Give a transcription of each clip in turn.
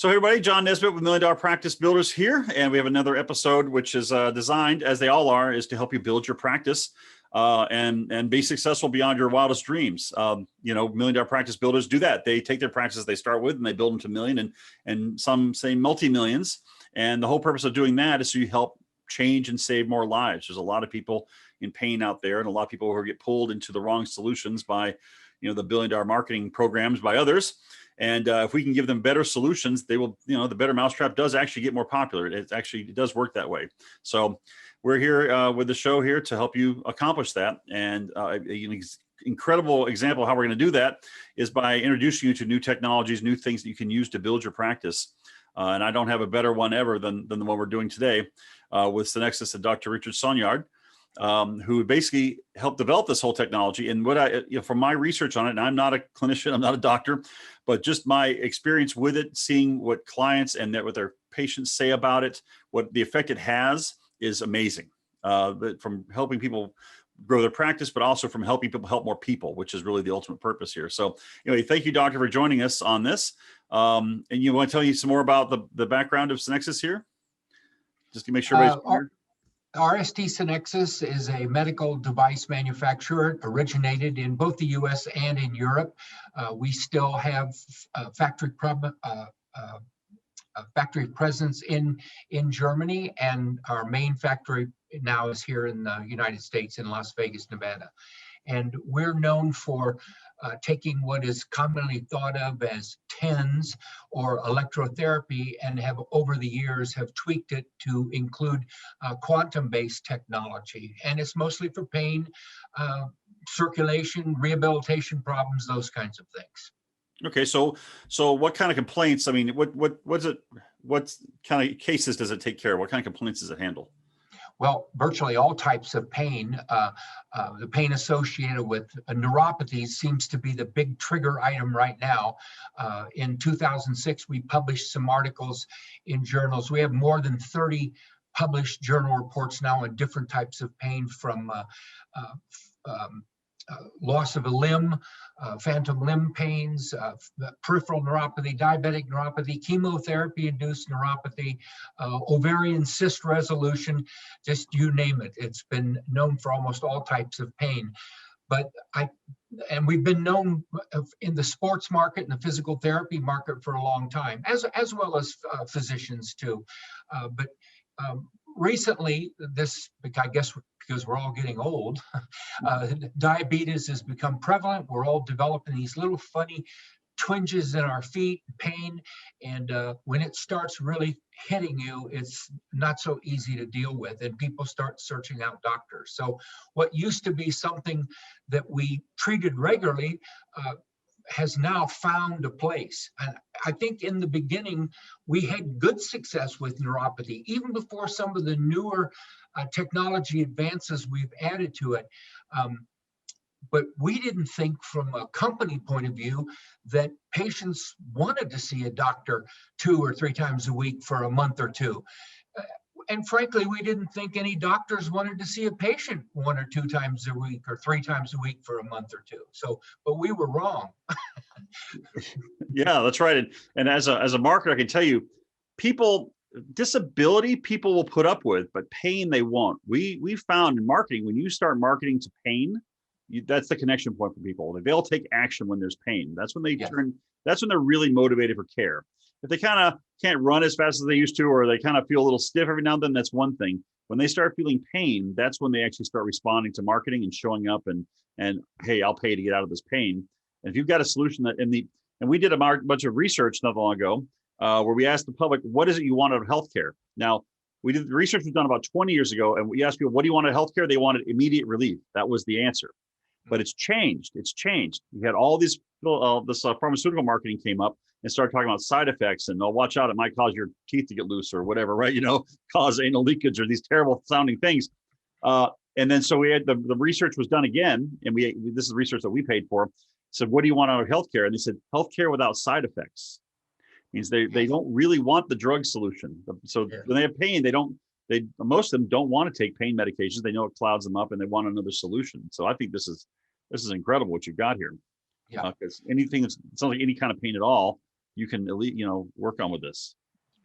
So hey everybody, John Nesbitt with Million Dollar Practice Builders here, and we have another episode which is designed, as they all are, is to help you build your practice and be successful beyond your wildest dreams. Million Dollar Practice Builders do that. They take their practices they start with and they build them to million and some say multi-millions. And the whole purpose of doing that is so you help change and save more lives. There's a lot of people in pain out there, and a lot of people who get pulled into the wrong solutions by the billion-dollar marketing programs by others. And if we can give them better solutions, they will, the better mousetrap does actually get more popular. It does work that way. So we're here with the show here to help you accomplish that. And an incredible example of how we're going to do that is by introducing you to new technologies, new things that you can use to build your practice. And I don't have a better one ever than the one we're doing today with Synexus and Dr. Richard Sorgnard, who basically helped develop this whole technology. And what from my research on it, and I'm not a clinician, I'm not a doctor, but just my experience with it, seeing what clients and what their patients say about it, what the effect it has is amazing. From helping people grow their practice, but also from helping people help more people, which is really the ultimate purpose here. So anyway, thank you, Doctor, for joining us on this. And you want to tell you some more about the background of Synexus here? Just to make sure everybody's clear. RST Synexus is a medical device manufacturer originated in both the US and in Europe. We still have factory presence in Germany, and our main factory now is here in the United States in Las Vegas, Nevada. And we're known for taking what is commonly thought of as TENS or electrotherapy, and have over the years have tweaked it to include quantum-based technology. And it's mostly for pain, circulation, rehabilitation problems, those kinds of things. Okay, so what kind of complaints? I mean, what kind of cases does it take care of? What kind of complaints does it handle? Well, virtually all types of pain. The pain associated with neuropathies seems to be the big trigger item right now. In 2006, we published some articles in journals. We have more than 30 published journal reports now on different types of pain, from loss of a limb, phantom limb pains, peripheral neuropathy, diabetic neuropathy, chemotherapy-induced neuropathy, ovarian cyst resolution, just you name it. It's been known for almost all types of pain. But we've been known in the sports market and the physical therapy market for a long time, as well as physicians too. But recently, I guess because we're all getting old, diabetes has become prevalent. We're all developing these little funny twinges in our feet, pain, and when it starts really hitting you, it's not so easy to deal with, and people start searching out doctors. So what used to be something that we treated regularly has now found a place. And I think in the beginning, we had good success with neuropathy, even before some of the newer technology advances we've added to it. But we didn't think from a company point of view that patients wanted to see a doctor 2 or 3 times a week for a month or two. And frankly, we didn't think any doctors wanted to see a patient 1 or 2 times a week or 3 times a week for a month or two. So, but we were wrong. Yeah, that's right. And as a marketer, I can tell you, disability people will put up with, but pain they won't. We found in marketing, when you start marketing to pain, that's the connection point for people. They'll take action when there's pain. That's when that's when they're really motivated for care. If they kind of can't run as fast as they used to, or they kind of feel a little stiff every now and then, that's one thing. When they start feeling pain, that's when they actually start responding to marketing and showing up and hey, I'll pay to get out of this pain. And if you've got a solution and we did a bunch of research not long ago where we asked the public, what is it you want out of healthcare? Now, the research was done about 20 years ago, and we asked people, what do you want out of healthcare? They wanted immediate relief. That was the answer. But it's changed. We had all this pharmaceutical marketing came up and started talking about side effects, and watch out, it might cause your teeth to get loose or whatever, right? Cause anal leakage or these terrible sounding things. And then so we had the research was done again, and this is research that we paid for. Said, what do you want out of healthcare? And they said, healthcare without side effects. Means they don't really want the drug solution. So when they have pain, most of them don't want to take pain medications. They know it clouds them up, and they want another solution. So I think this is incredible what you've got here. Yeah. Because anything that sounds like any kind of pain at all, you can work on with this?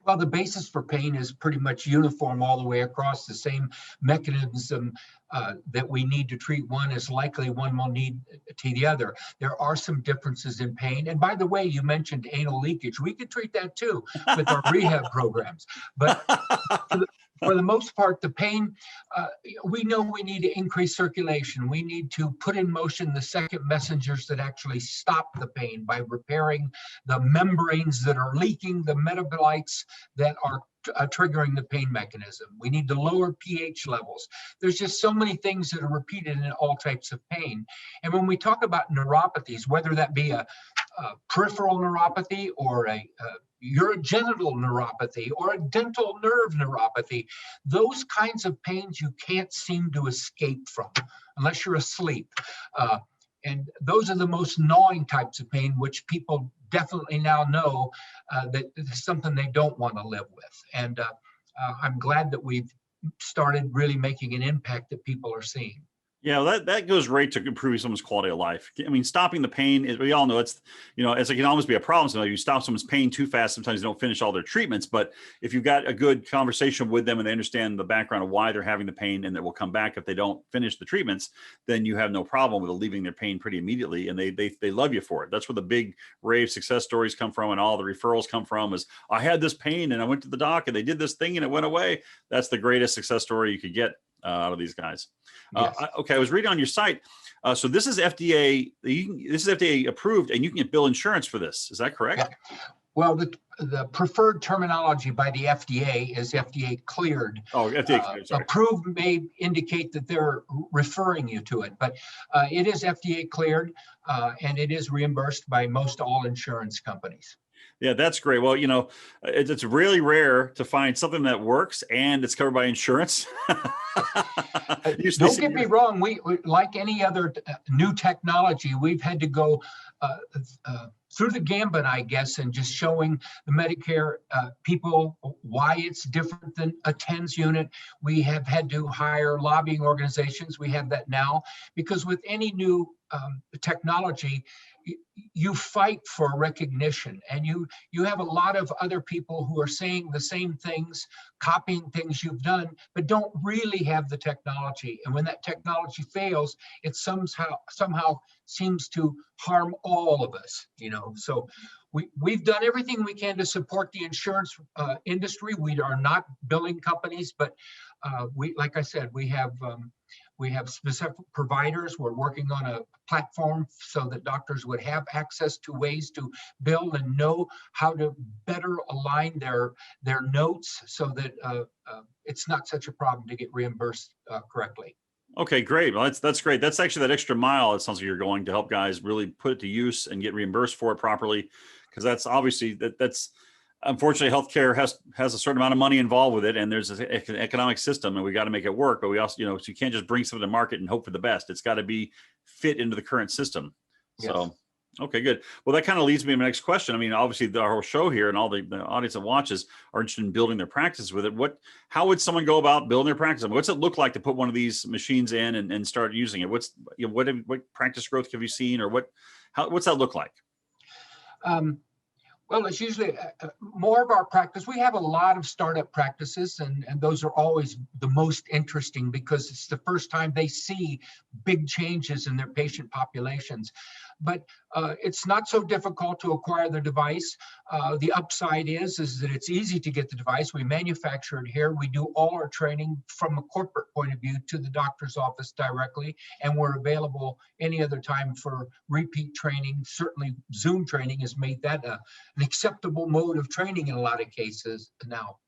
Well, the basis for pain is pretty much uniform all the way across. The same mechanism that we need to treat one is likely one will need to the other. There are some differences in pain. And by the way, you mentioned anal leakage. We could treat that too with our rehab programs. But for the most part, the pain, we know we need to increase circulation. We need to put in motion the second messengers that actually stop the pain by repairing the membranes that are leaking, the metabolites that are triggering the pain mechanism. We need to lower pH levels. There's just so many things that are repeated in all types of pain. And when we talk about neuropathies, whether that be a peripheral neuropathy or a urogenital neuropathy or a dental nerve neuropathy, those kinds of pains you can't seem to escape from unless you're asleep. And those are the most gnawing types of pain, which people definitely now know that it's something they don't want to live with. And I'm glad that we've started really making an impact that people are seeing. Yeah, that goes right to improving someone's quality of life. I mean, stopping the pain is, we all know it's, it can almost be a problem. So you stop someone's pain too fast, sometimes they don't finish all their treatments. But if you've got a good conversation with them and they understand the background of why they're having the pain and that will come back if they don't finish the treatments, then you have no problem with alleviating their pain pretty immediately. And they love you for it. That's where the big rave success stories come from, and all the referrals come from is, I had this pain and I went to the doc and they did this thing and it went away. That's the greatest success story you could get out of these guys. Yes. Okay, I was reading on your site. So this is FDA. This is FDA approved, and you can get bill insurance for this. Is that correct? Yeah. Well, the preferred terminology by the FDA is FDA cleared. Oh, FDA cleared. Sorry. Approved may indicate that they're referring you to it, but it is FDA cleared, and it is reimbursed by most all insurance companies. Yeah, that's great. Well, it's really rare to find something that works and it's covered by insurance. Don't get me wrong. We like any other new technology, we've had to go through the gambit, I guess, and just showing the Medicare people why it's different than a TENS unit. We have had to hire lobbying organizations. We have that now because with any new technology, you fight for recognition, and you have a lot of other people who are saying the same things, copying things you've done, but don't really have the technology. And when that technology fails, it somehow seems to harm all of us. So we've done everything we can to support the insurance industry. We are not billing companies, but like I said, we have specific providers. We're working on a platform so that doctors would have access to ways to bill and know how to better align their notes so that it's not such a problem to get reimbursed correctly. Okay, great. Well, that's great. That's actually that extra mile. It sounds like you're going to help guys really put it to use and get reimbursed for it properly, because that's obviously that's. Unfortunately, healthcare has a certain amount of money involved with it, and there's an economic system, and we got to make it work. But we also, so you can't just bring something to market and hope for the best. It's got to be fit into the current system. Yes. So, okay, good. Well, that kind of leads me to my next question. I mean, obviously, our whole show here and all the audience that watches are interested in building their practice with it. How would someone go about building their practice? I mean, what's it look like to put one of these machines in and start using it? What practice growth have you seen, or what's that look like? Well, it's usually more of our practice. We have a lot of startup practices, and those are always the most interesting because it's the first time they see big changes in their patient populations. But it's not so difficult to acquire the device. The upside is that it's easy to get the device. We manufacture it here. We do all our training from a corporate point of view to the doctor's office directly, and we're available any other time for repeat training. Certainly Zoom training has made that an acceptable mode of training in a lot of cases now.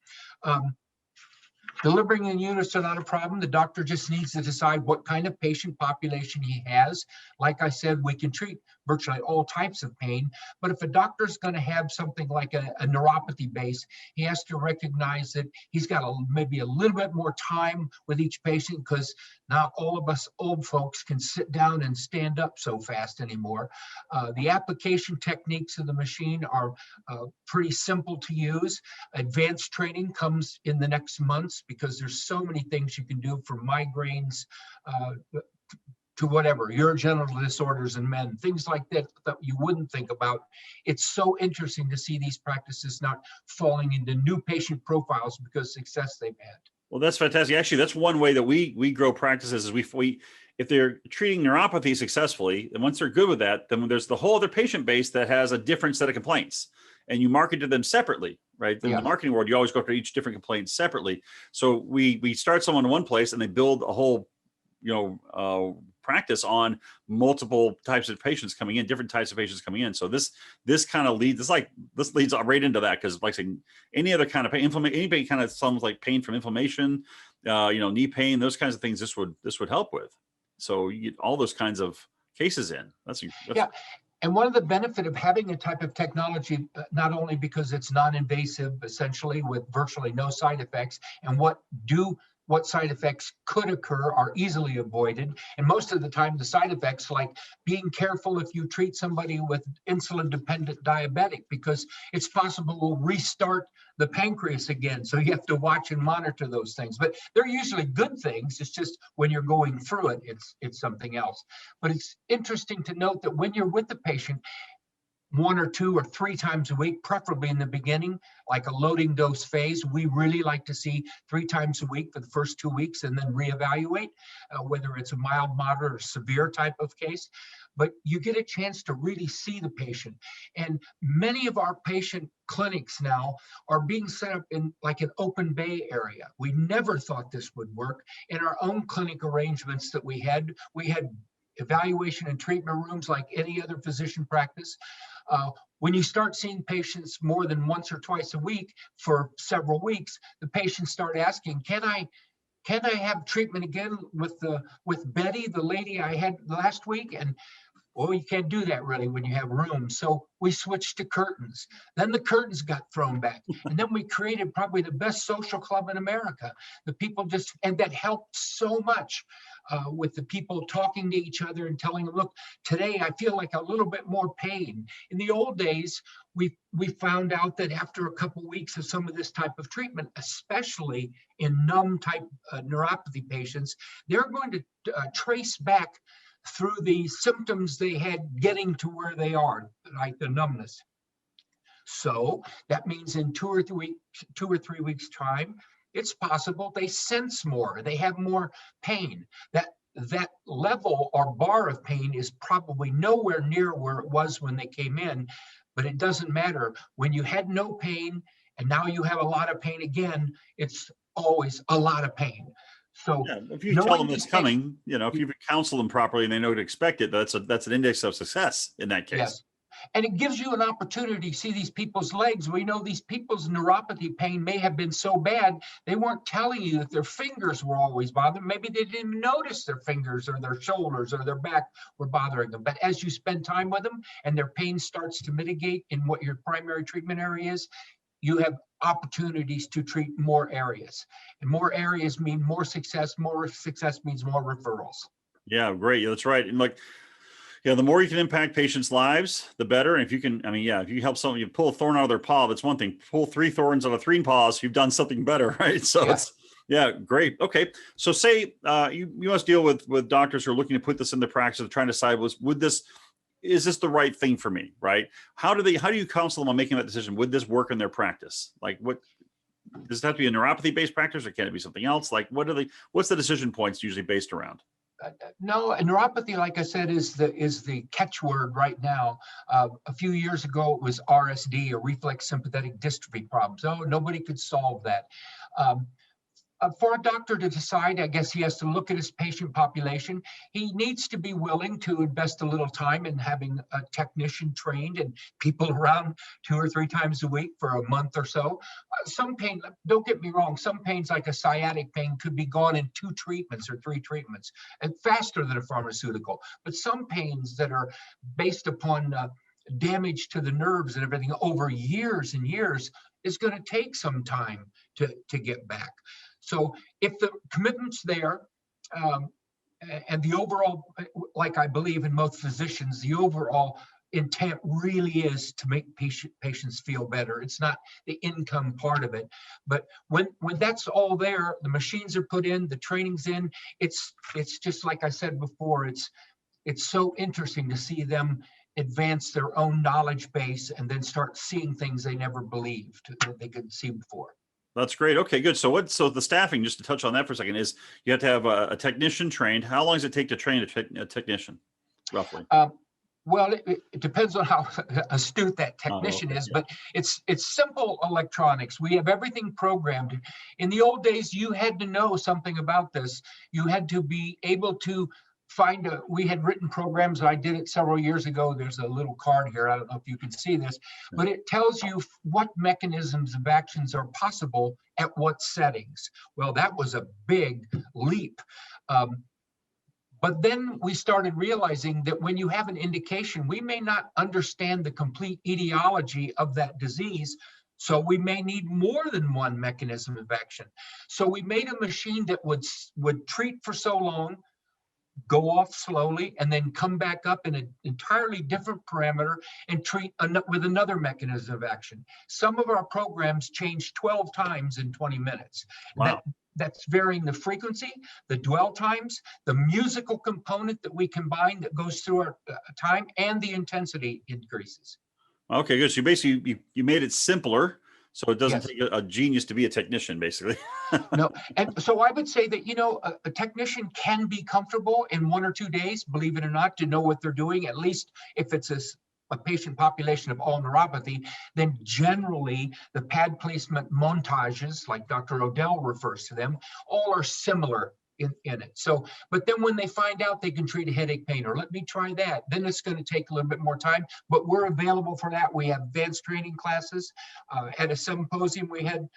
Delivering in units are not a problem. The doctor just needs to decide what kind of patient population he has. Like I said, we can treat virtually all types of pain, but if a doctor's going to have something like a neuropathy base, he has to recognize that he's got maybe a little bit more time with each patient, because not all of us old folks can sit down and stand up so fast anymore. The application techniques of the machine are pretty simple to use. Advanced training comes in the next months because there's so many things you can do, from migraines to whatever, urogenital disorders in men, things like that that you wouldn't think about. It's so interesting to see these practices not falling into new patient profiles because success they've had. Well, that's fantastic. Actually, that's one way that we grow practices is we if they're treating neuropathy successfully, and once they're good with that, then there's the whole other patient base that has a different set of complaints, and you market to them separately, right? In the marketing world, you always go after each different complaint separately. So we start someone in one place, and they build a whole, practice on multiple types of patients coming in, different types of patients coming in. So this kind of leads, this leads right into that, because like saying any other kind of pain, any kind of sounds like pain from inflammation, knee pain, those kinds of things, this would help with. So you get all those kinds of cases in. That's yeah. And one of the benefit of having a type of technology, not only because it's non-invasive, essentially with virtually no side effects, and what side effects could occur are easily avoided. And most of the time, the side effects, like being careful if you treat somebody with insulin-dependent diabetic, because it's possible we'll restart the pancreas again. So you have to watch and monitor those things. But they're usually good things. It's just when you're going through it, it's something else. But it's interesting to note that when you're with the patient, 1 or 2 or 3 times a week, preferably in the beginning, like a loading dose phase. We really like to see 3 times a week for the first 2 weeks and then reevaluate whether it's a mild, moderate, or severe type of case. But you get a chance to really see the patient. And many of our patient clinics now are being set up in like an open bay area. We never thought this would work. In our own clinic arrangements that we had evaluation and treatment rooms like any other physician practice. When you start seeing patients more than once or twice a week for several weeks, the patients start asking, can I have treatment again with Betty, the lady I had last week? And well, you can't do that really when you have rooms. So we switched to curtains. Then the curtains got thrown back. And then we created probably the best social club in America. The people and that helped so much with the people talking to each other and telling them, look, today I feel like a little bit more pain. In the old days, we found out that after a couple of weeks of some of this type of treatment, especially in numb type neuropathy patients, they're going to trace back through the symptoms they had getting to where they are, like the numbness. So that means in 2 or 3 weeks time, it's possible they sense more, they have more pain. That level or bar of pain is probably nowhere near where it was when they came in, but it doesn't matter. When you had no pain and now you have a lot of pain again, it's always a lot of pain. So yeah, if you tell them it's coming, if you counsel them properly and they know to expect it, that's an index of success in that case. Yes. And it gives you an opportunity to see these people's legs. We know these people's neuropathy pain may have been so bad, they weren't telling you that their fingers were always bothering. Maybe they didn't notice their fingers or their shoulders or their back were bothering them. But as you spend time with them and their pain starts to mitigate in what your primary treatment area is, you have opportunities to treat more areas. And more areas mean more success. More success means more referrals. Yeah, great. That's right. And the more you can impact patients' lives, the better. And if you can, if you help someone, you pull a thorn out of their paw, that's one thing. Pull 3 thorns out of 3 paws, you've done something better, right? So great. Okay. So say you must deal with doctors who are looking to put this into practice, trying to decide is this the right thing for me, right? How do you counsel them on making that decision? Would this work in their practice? Like, what does it have to be a neuropathy-based practice, or can it be something else? Like, what's the decision points usually based around? No, neuropathy, like I said, is the catchword right now. A few years ago, it was RSD, or reflex sympathetic dystrophy problems. Oh, nobody could solve that. For a doctor to decide, I guess he has to look at his patient population. He needs to be willing to invest a little time in having a technician trained and people around 2 or 3 times a week for a month or so. Some pain, don't get me wrong, some pains like a sciatic pain could be gone in 2 treatments or 3 treatments and faster than a pharmaceutical. But some pains that are based upon damage to the nerves and everything over years and years is going to take some time to get back. So if the commitment's there, and the overall, like I believe in most physicians, the overall intent really is to make patients feel better. It's not the income part of it. But when that's all there, the machines are put in, the training's in, it's just like I said before, it's so interesting to see them advance their own knowledge base and then start seeing things they never believed that they could see before. That's great. Okay, good. So the staffing, just to touch on that for a second, is you have to have a technician trained. How long does it take to train a technician, roughly? Well, it depends on how astute that technician is, but it's simple electronics. We have everything programmed. In the old days, you had to know something about this. You had to be able to we had written programs. I did it several years ago. There's a little card here. I don't know if you can see this, but it tells you what mechanisms of actions are possible at what settings. Well, that was a big leap. But then we started realizing that when you have an indication, we may not understand the complete etiology of that disease. So we may need more than one mechanism of action. So we made a machine that would treat for so long, go off slowly, and then come back up in an entirely different parameter and treat with another mechanism of action. Some of our programs change 12 times in 20 minutes. Wow. That's varying the frequency, the dwell times, the musical component that we combine that goes through our time, and the intensity increases. Okay, good. So you basically you made it simpler, so it doesn't take a genius to be a technician, basically. No, and so I would say that, a technician can be comfortable in 1 or 2 days, believe it or not, to know what they're doing, at least if it's a patient population of all neuropathy. Then generally the pad placement montages, like Dr. Odell refers to them, all are similar in it. So, but then when they find out they can treat a headache pain, or let me try that, then it's going to take a little bit more time, but we're available for that. We have advanced training classes. At a symposium we had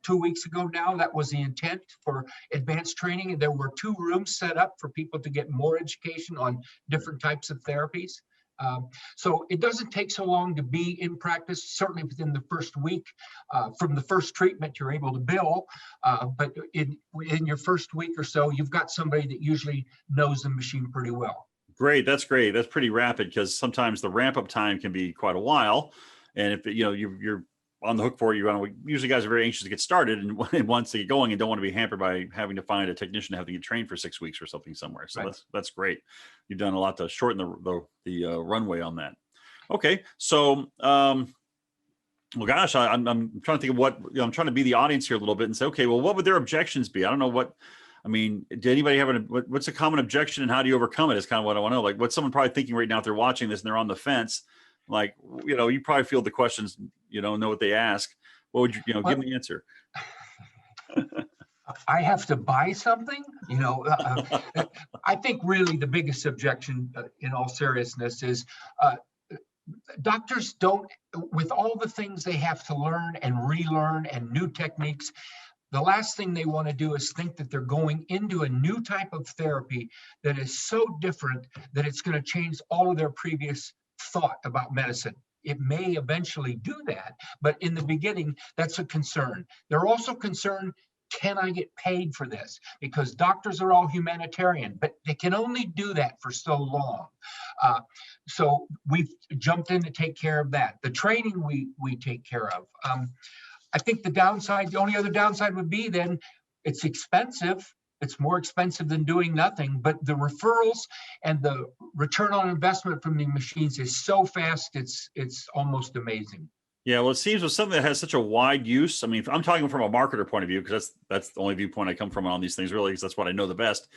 2 weeks ago now, that was the intent for advanced training. And there were 2 rooms set up for people to get more education on different types of therapies. So it doesn't take so long to be in practice. Certainly within the first week, from the first treatment, you're able to bill. But in your first week or so, you've got somebody that usually knows the machine pretty well. Great. That's great. That's pretty rapid, because sometimes the ramp up time can be quite a while. And if you're on the hook for it, usually guys are very anxious to get started and once they get going and don't want to be hampered by having to find a technician to have to get trained for 6 weeks or something somewhere. So right. That's great. You've done a lot to shorten the runway on that. Okay. So, well, gosh, I'm trying to think of what, I'm trying to be the audience here a little bit and say, okay, well, what would their objections be? I don't know did anybody have what's a common objection and how do you overcome it is kind of what I want to know. Like, what's someone probably thinking right now if they're watching this and they're on the fence? Like, you probably feel the questions, know what they ask. What would you, give them the answer? I have to buy something, I think really the biggest objection in all seriousness is doctors don't, with all the things they have to learn and relearn and new techniques, the last thing they want to do is think that they're going into a new type of therapy that is so different that it's going to change all of their previous thought about medicine. It may eventually do that, but in the beginning, that's a concern. They're also concerned, can I get paid for this? Because doctors are all humanitarian, but they can only do that for so long. So we've jumped in to take care of that. The training we take care of. I think the only other downside would be then it's expensive. It's more expensive than doing nothing, but the referrals and the return on investment from the machines is so fast, it's almost amazing. Yeah, well, it seems with something that has such a wide use. I mean, I'm talking from a marketer point of view, because that's the only viewpoint I come from on these things, really, because that's what I know the best.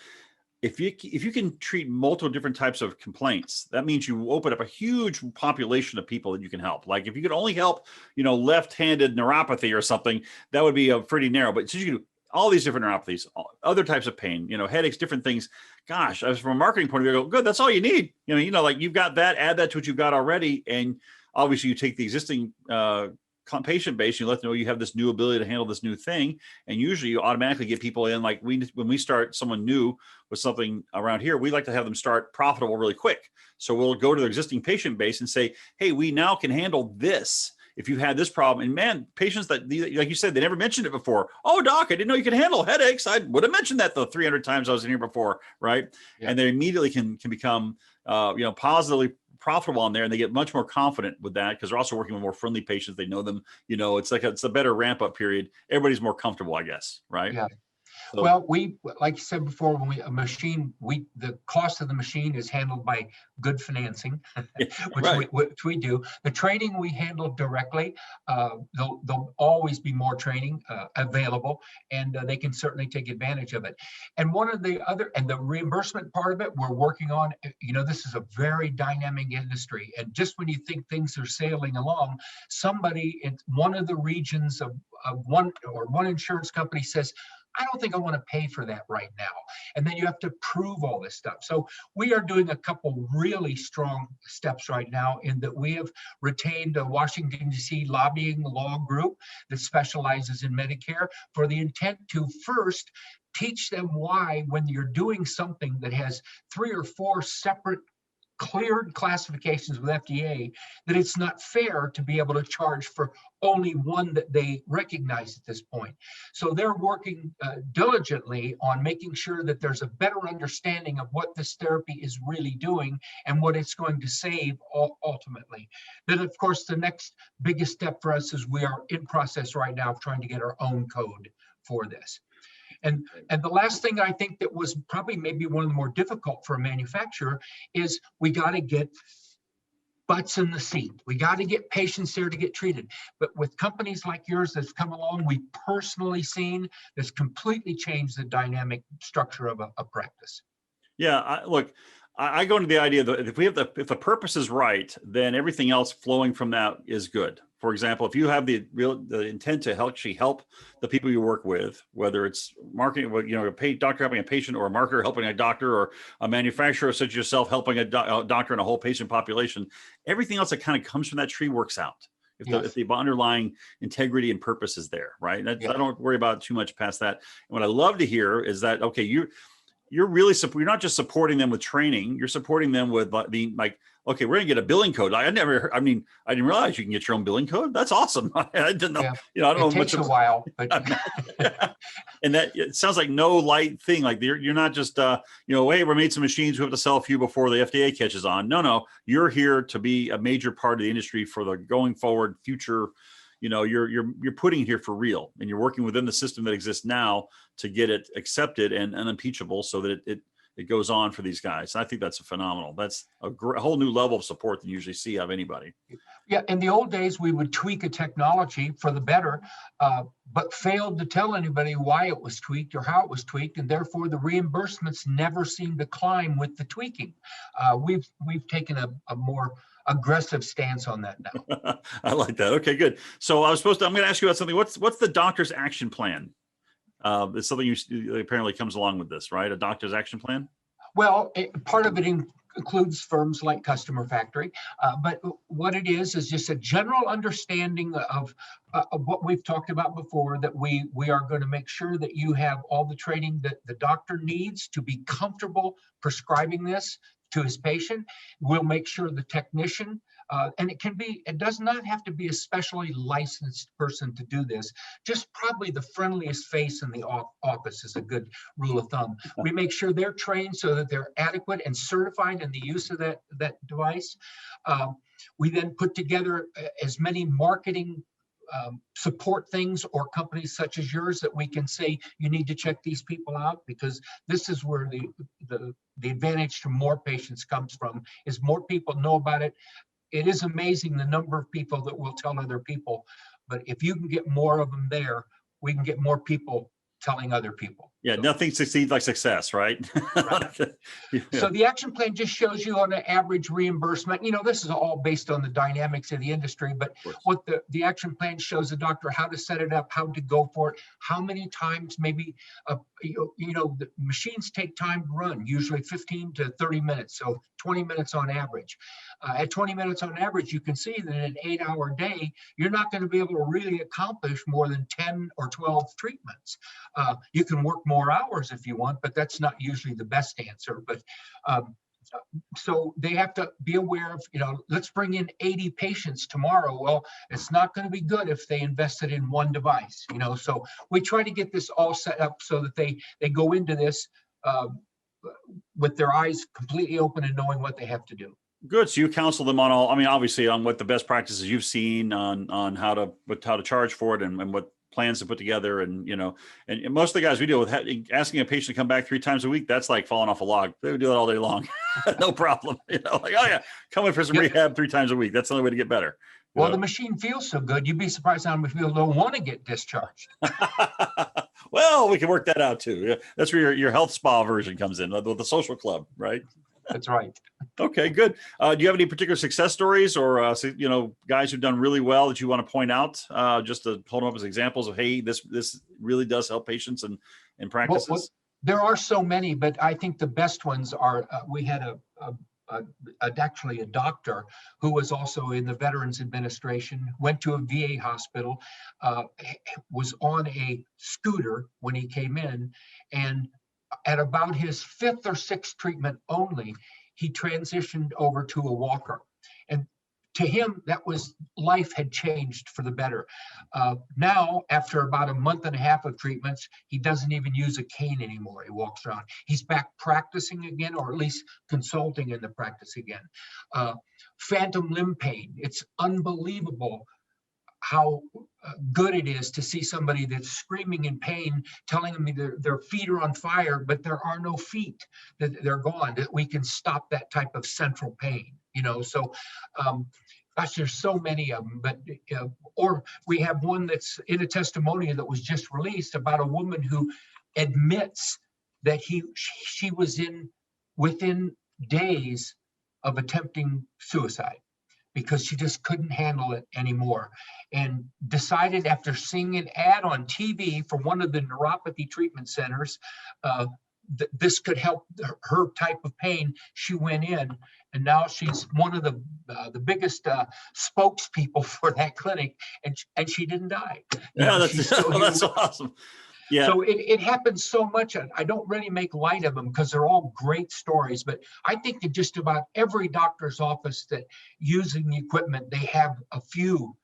If you can treat multiple different types of complaints, that means you open up a huge population of people that you can help. Like if you could only help, left-handed neuropathy or something, that would be pretty narrow. But since you can do all these different neuropathies, other types of pain, headaches, different things. Gosh, as from a marketing point of view, I go, good, that's all you need. Like you've got that, add that to what you've got already. And obviously you take the existing patient base, you let them know you have this new ability to handle this new thing. And usually you automatically get people in, like when we start someone new with something around here, we like to have them start profitable really quick. So we'll go to the existing patient base and say, hey, we now can handle this. If you had this problem, and man, patients that, like you said, they never mentioned it before. Oh, doc, I didn't know you could handle headaches. I would have mentioned that the 300 times I was in here before, right? Yeah. And they immediately can become, positively profitable on there, and they get much more confident with that because they're also working with more friendly patients. They know them, it's like it's a better ramp up period. Everybody's more comfortable, I guess, right? Yeah. So, Well, like you said before, when the cost of the machine is handled by good financing, right. which we do. The training we handle directly. There'll always be more training available, and they can certainly take advantage of it. And the reimbursement part of it, we're working on. This is a very dynamic industry, and just when you think things are sailing along, somebody in one of the regions of one insurance company says, I don't think I want to pay for that right now. And then you have to prove all this stuff. So we are doing a couple really strong steps right now in that we have retained a Washington, D.C. lobbying law group that specializes in Medicare for the intent to first teach them why, when you're doing something that has 3 or 4 separate cleared classifications with FDA, that it's not fair to be able to charge for only one that they recognize at this point. So they're working diligently on making sure that there's a better understanding of what this therapy is really doing and what it's going to save ultimately. Then, of course, the next biggest step for us is we are in process right now of trying to get our own code for this. And the last thing I think that was probably maybe one of the more difficult for a manufacturer is we got to get butts in the seat. We got to get patients there to get treated. But with companies like yours that's come along, we've personally seen that's completely changed the dynamic structure of a practice. Yeah, I go into the idea that if the purpose is right, then everything else flowing from that is good. For example, if you have the intent to actually help the people you work with, whether it's marketing, a doctor helping a patient, or a marketer helping a doctor, or a manufacturer such as yourself helping a doctor and a whole patient population, everything else that kind of comes from that tree works out. If the underlying integrity and purpose is there, right? I don't worry about it too much past that. And what I love to hear is that, okay, you're not just supporting them with training, you're supporting them with okay, we're gonna get a billing code. I didn't realize you can get your own billing code. That's awesome. I didn't know. I don't know much. It takes a while, but and that it sounds like no light thing. Like you're not just hey, we made some machines, we have to sell a few before the FDA catches on. No, you're here to be a major part of the industry for the going forward future. You're putting it here for real, and you're working within the system that exists now to get it accepted and unimpeachable, so that it goes on for these guys. And I think that's phenomenal. That's a whole new level of support than you usually see of anybody. Yeah, in the old days, we would tweak a technology for the better, but failed to tell anybody why it was tweaked or how it was tweaked, and therefore the reimbursements never seemed to climb with the tweaking. We've taken a more aggressive stance on that now. I like that. Okay, good. So I'm going to ask you about something. What's the doctor's action plan? It's something apparently comes along with this, right? A doctor's action plan? Well, part of it includes firms like Customer Factory, but what it is just a general understanding of what we've talked about before, that we are going to make sure that you have all the training that the doctor needs to be comfortable prescribing this to his patient. We'll make sure the technician, and it does not have to be a specially licensed person to do this. Just probably the friendliest face in the office is a good rule of thumb. We make sure they're trained so that they're adequate and certified in the use of that device. We then put together as many marketing support things or companies such as yours that we can say, you need to check these people out, because this is where the advantage to more patients comes from, is more people know about it. It is amazing the number of people that will tell other people, but if you can get more of them there, we can get more people telling other people. Yeah, so nothing succeeds like success, right? Right. Yeah. So the action plan just shows you on an average reimbursement. This is all based on the dynamics of the industry, but what the action plan shows the doctor how to set it up, how to go for it, how many times maybe, the machines take time to run, usually 15 to 30 minutes, so 20 minutes on average. At 20 minutes on average, you can see that in an 8-hour day, you're not going to be able to really accomplish more than 10 or 12 treatments. You can work more hours if you want, but that's not usually the best answer. But so they have to be aware of, let's bring in 80 patients tomorrow. Well, it's not going to be good if they invested in one device, so we try to get this all set up so that they go into this with their eyes completely open and knowing what they have to do. Good. So you counsel them on all, I mean, obviously on what the best practices you've seen on how to charge for it and what plans to put together. And, and most of the guys we deal with, asking a patient to come back 3 times a week, that's like falling off a log. They would do it all day long. No problem. Like, oh yeah, come in for some rehab 3 times a week. That's the only way to get better. Well, the machine feels so good. You'd be surprised how many people don't want to get discharged. Well, we can work that out too. That's where your health spa version comes in with the social club, right? That's right. Okay, good. Do you have any particular success stories or, guys who've done really well that you want to point out, just to hold them up as examples of, hey, this really does help patients and practices? Well, there are so many, but I think the best ones are, we had actually a doctor who was also in the Veterans Administration, went to a VA hospital, was on a scooter when he came in, and at about his 5th or 6th treatment only, he transitioned over to a walker. And to him, that was, life had changed for the better. Now, after about a month and a half of treatments, he doesn't even use a cane anymore. He walks around. He's back practicing again, or at least consulting in the practice again. Phantom limb pain. It's unbelievable how good it is to see somebody that's screaming in pain, telling them their feet are on fire, but there are no feet, that they're gone, that we can stop that type of central pain, so gosh, there's so many of them. But or we have one that's in a testimonial that was just released about a woman who admits that she was within days of attempting suicide, because she just couldn't handle it anymore, and decided, after seeing an ad on TV for one of the neuropathy treatment centers, this could help her type of pain. She went in, and now she's one of the biggest spokespeople for that clinic, and she didn't die. That's awesome. Yeah. So it happens so much. I don't really make light of them because they're all great stories, but I think that just about every doctor's office that using the equipment, they have a few,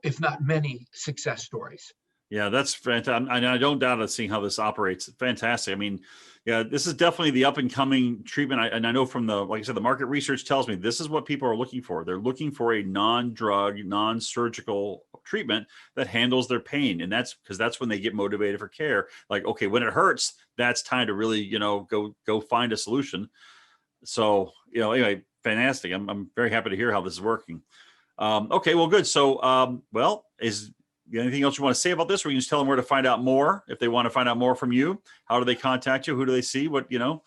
if not many, success stories. Yeah, that's fantastic. I don't doubt seeing how this operates. Fantastic. I mean, yeah, this is definitely the up and coming treatment. I know from like I said, the market research tells me this is what people are looking for. They're looking for a non-drug, non-surgical treatment that handles their pain. And that's because that's when they get motivated for care. Like, okay, when it hurts, that's time to really, go find a solution. So, anyway, fantastic. I'm very happy to hear how this is working. Okay, well, good. So, is anything else you want to say about this, or you can just tell them where to find out more if they want to find out more from you? How do they contact you? Who do they see? How do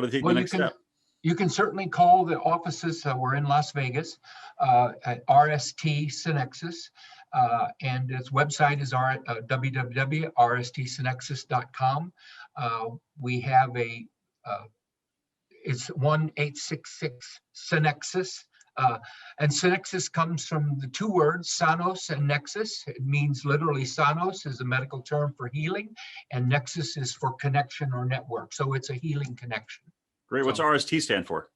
they take the next step? You can certainly call the offices. We're in Las Vegas at RST Synexus, and its website is www.rstsynexus.com. We have it's 1866 Synexus. And Synexus comes from the two words, sanos and nexus. It means literally sanos is a medical term for healing, and nexus is for connection or network. So it's a healing connection. Great. What's RST stand for?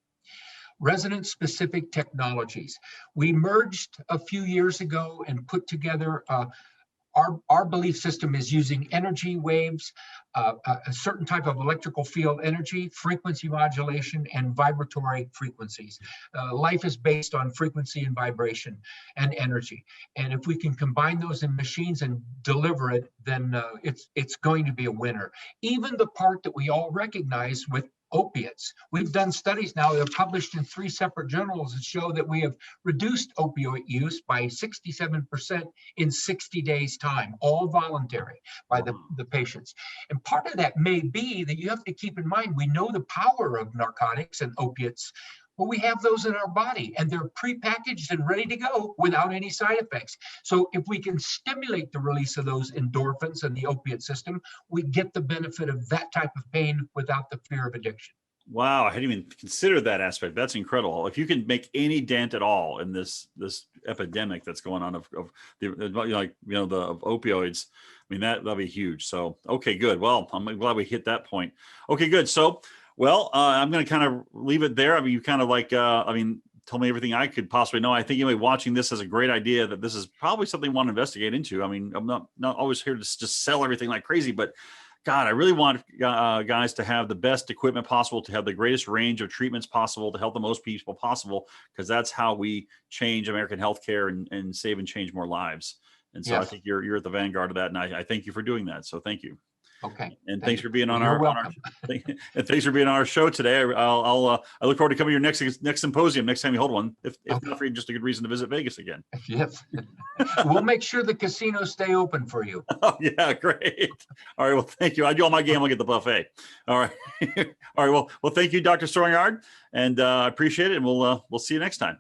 Resonance Specific Technologies. We merged a few years ago and put together our belief system is using energy waves, a certain type of electrical field energy, frequency modulation, and vibratory frequencies. Life is based on frequency and vibration and energy. And if we can combine those in machines and deliver it, then it's going to be a winner. Even the part that we all recognize with opiates. We've done studies now that are published in 3 separate journals that show that we have reduced opioid use by 67% in 60 days time, all voluntary by the patients. And part of that may be that you have to keep in mind, we know the power of narcotics and opiates. Well, we have those in our body, and they're prepackaged and ready to go without any side effects. So if we can stimulate the release of those endorphins in the opiate system, we get the benefit of that type of pain without the fear of addiction. Wow, I hadn't even considered that aspect. That's incredible. If you can make any dent at all in this epidemic that's going on of opioids, I mean, that'll be huge. So, okay, good. Well, I'm glad we hit that point. Okay, good. So, I'm going to kind of leave it there. I mean, you kind of told me everything I could possibly know. I think anybody watching this has a great idea that this is probably something you want to investigate into. I mean, I'm not always here to just sell everything like crazy, but God, I really want guys to have the best equipment possible, to have the greatest range of treatments possible, to help the most people possible, because that's how we change American healthcare and save and change more lives. And so I Yes. think you're at the vanguard of that, and I thank you for doing that. So thank you. Okay. And thanks for being on You're our welcome. and thanks for being on our show today. I look forward to coming to your next symposium next time you hold one. If Okay. not for you, just a good reason to visit Vegas again. Yes. We'll make sure the casinos stay open for you. Oh yeah, great. All right, well, thank you. I do all my gambling at the buffet. All right, all right. Well, thank you, Dr. Sorgnard, and I appreciate it. And we'll see you next time.